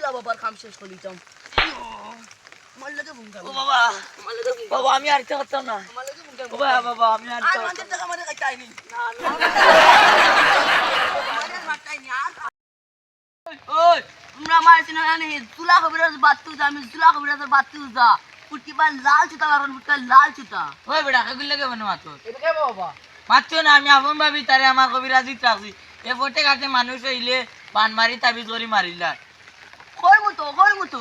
জুলা বাবার কাম শেষ করে দিতাম আমার লাগে ভুঙ্গা ও বাবা আমার লাগে ভুঙ্গা বাবা আমি আর ইচ্ছা করতাম না আমার লাগে ভুঙ্গা ও বাবা বাবা আমি আর আর মানতে টাকা মানে কাটাইনি না আমি মানে কাটাইনি আর ওই তোমরা মারছ না জানি জুলা খবরের বাতু আমি জুলা খবরের বাতু যা পুটিবা লাল চুতা কারণ পুটা লাল চুতা ওই বেটা কাগুল লাগে বনে মাতো এটা কে বাবা মাতো না আমি আপন ভাবি তারে আমার কবিরাজিত রাখছি এ ফটে কাটে মানুষ হইলে পান মারি তাবিজ করি মারিলা কই মতো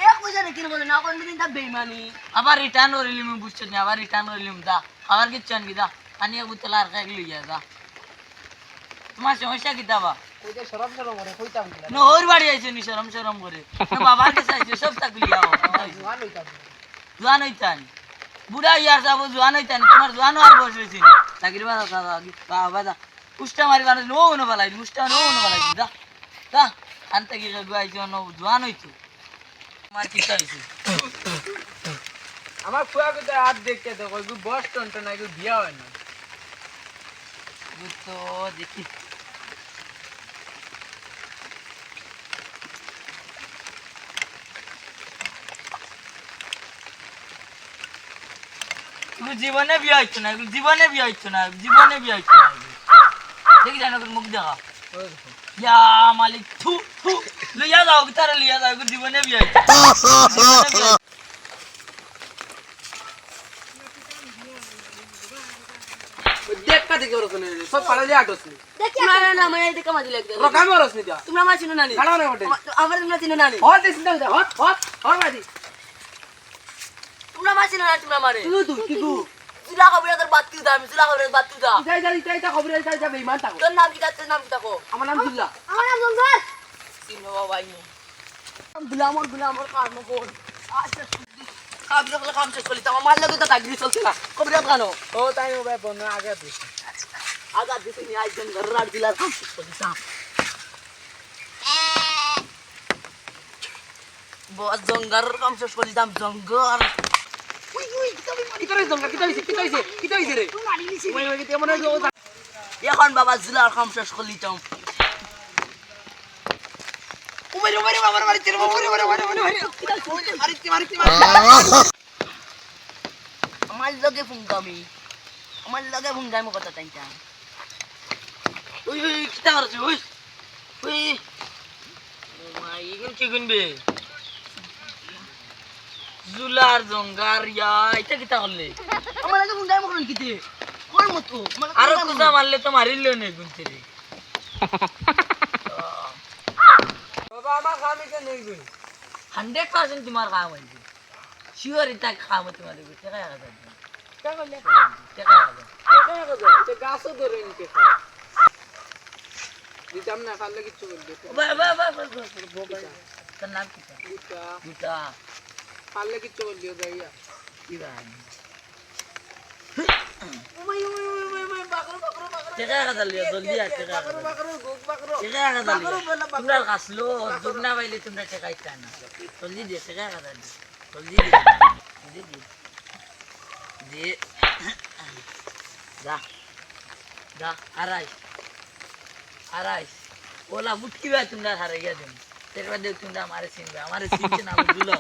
এক পয়সা রেখে বলে না কোন দিন তা বেইমানি আবার রিটার্ন করিলিম বুঝছ না আবার রিটার্ন করিলিম দা আবার কিচ্ছু আনবি দা আনিয়া বুতলা আর খাই লইয়া দা তোমার সমস্যা কি দাবা কইতে শরম করে কইতাম না নহর বাড়ি আইছে নি শরম করে না বাবার কাছে আইছে সব তাকলি যাও জোয়ান হইতাম জোয়ান হইতান বুড়া ইয়ার যাব জোয়ান হইতান তোমার জোয়ান আর বয়স হইছে নি তাকির বাবা দা উষ্টা মারি মানুষ নো ন বালাই উষ্টা নো ন বালাই দা দা আনতে কি গাইছো ন জোয়ান হইছো আমার কি চাইছে আমার ফুয়া কত হাত দেখতে তো কই বস টন না কই বিয়া হয় না তো দেখি জীবনে বিয়ে হইতো না জীবনে বিয়ে হইতো না দেখি জানো মুখ দেখা ইয়া মালিক থু থু লইয়া যাও তারা লইয়া যাও জীবনে বিয়ে হইতো দেখা দেখে ওরকম সব পাড়ালে আটস নি দেখি না মানে দেখে মাঝি লাগবে ওরা কাম করস নি যা তোমরা মাছ চিনো না নি খাড়া না ওঠে আমরা তোমরা চিনো না নি হট দিস না হট মাদি তোমরা মাছ চিনো না তোমরা মারে তুই কি জুলা খবরের বাতু দা আমি জুলা খবরের বাতু দা যাই খবর যাই বেঈমান থাকো তোর নাম কি তোর নাম কি থাকো আমার নাম দুল্লা আমার নাম জঙ্গল চিনো বাবা ইনি গুলামর কাম কোন আচ্ছা কাম শেষ করলি আমার মার লাগে তো তাগরি চলছে না খবরের কানো ও তাই ও ভাই বন্ধ আগে দিস আজাদ দিতে নি আইজন রাত দিলার কাম শেষ করলি বস জঙ্গল কাম শেষ করলি জঙ্গল কি হইছে রে ওই কেমন এখন বাবা জুলার কাম শেষ করলি তাম আমার লগে ফুঙ্গামি কথা তাইটা ওই কিতা করছ ওই মাই ইগুন কি গুনবে জুলার জঙ্গার ইয়া এটা কিতা করলে আমার লগে ফুঙ্গামি করুন কিতে কোন মতো আরো কুজা মারলে তো মারিল নে গুনতে রে বাবা আমার খামি কে নেই গুই 100% তোমার কাম হইছে শিওর এটা কাম তোমার দিবে টাকা টাকা কা করলে টাকা তে গাছও ধরে নিতে দিতাম না খালে কিছু বলবে বা তোর নাম কি গুটা খালে কিছু বলবে যাইয়া কি রান ওই টাকা টাকা লিও জলদি আ টাকা টাকা টাকা লিও তোমরা কাছলো দুগনা পাইলে তোমরা টাকা ইচ্ছা না জলদি দে টাকা টাকা দে জলদি দে দা আরাই ওলা মুটকি ভাই তোমরা হারে গিয়া দেন তেরবা দেখ তোমরা আমারে চিনতে না বুঝলো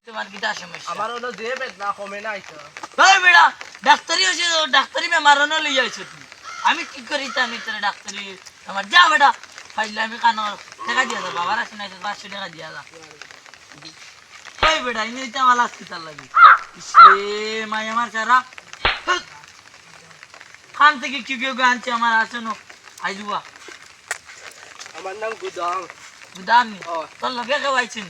তোমার কিটা সমস্যা আমার হলো যে বেদনা কমে না আইছো ওই বেড়া ডাক্তারি হইছে ডাক্তারি বেমার না লই আইছো তুই আমি কি করি আমি তোর ডাক্তারি আমার যা বেটা ফাইলে আমি কানো টাকা দিয়া দাও বাবার আছে না 500 টাকা দিয়া দাও ওই বেটা ইনি তো আমার হসপিটাল লাগি ইসে মাই আমার সারা খান থেকে কি কেউ আনছে আমার আসনো আইজুবা আমার নাম গুদাম গুদামি ও তোর লগে কেউ আইছেন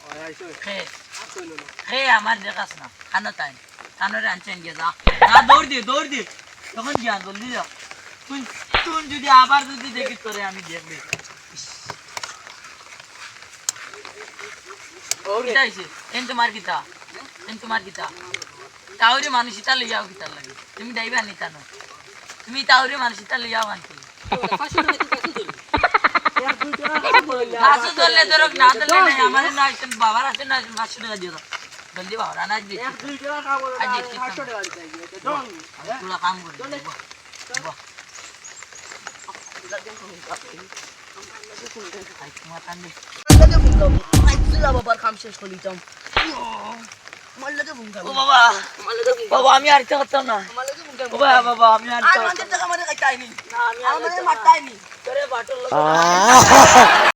ওই আইছো খে আসলো না খে আমার দেখাস না খানো তাই খানোরে আনছেন গিয়ে যা না দৌড় দিয়ে তখন গিয়া জলদি যা তুই যদি আবার যদি দেখি তোরে আমি দেখবি ওরে কিতা হইছে এন তোমার কিতা তাহলে মানুষ ইটা লইয়াও কিতার লাগে তুমি ড্রাইভার নিতা না তুমি তাহলে মানুষ ইটা লইয়াও আনতে গাছ ধরলে ধরক না ধরলে নাই আমার না আইছেন বাবার আছে না 500 টাকা দিয়ে দাও জলদি বাবা রানা দিচ্ছি 1 টাকা খাবো আজ দিচ্ছি 500 টাকা দিতে হবে চল পুরা কাম করে বাহ মাতান দে আমার লাগে ফোন দাও আইছিলা বাবার কাম শেষ করে দিতাম আমার লাগে ফোন দাও ও বাবা আমার লাগে ফোন বাবা আমি আরতে করতাম না আমার লাগে ফোন দাও ও বাবা বাবা আমি আর আরতে মানুষের টাকা মানে খাইতাইনি না আমি আমার মারতাইনি তোরে বাটল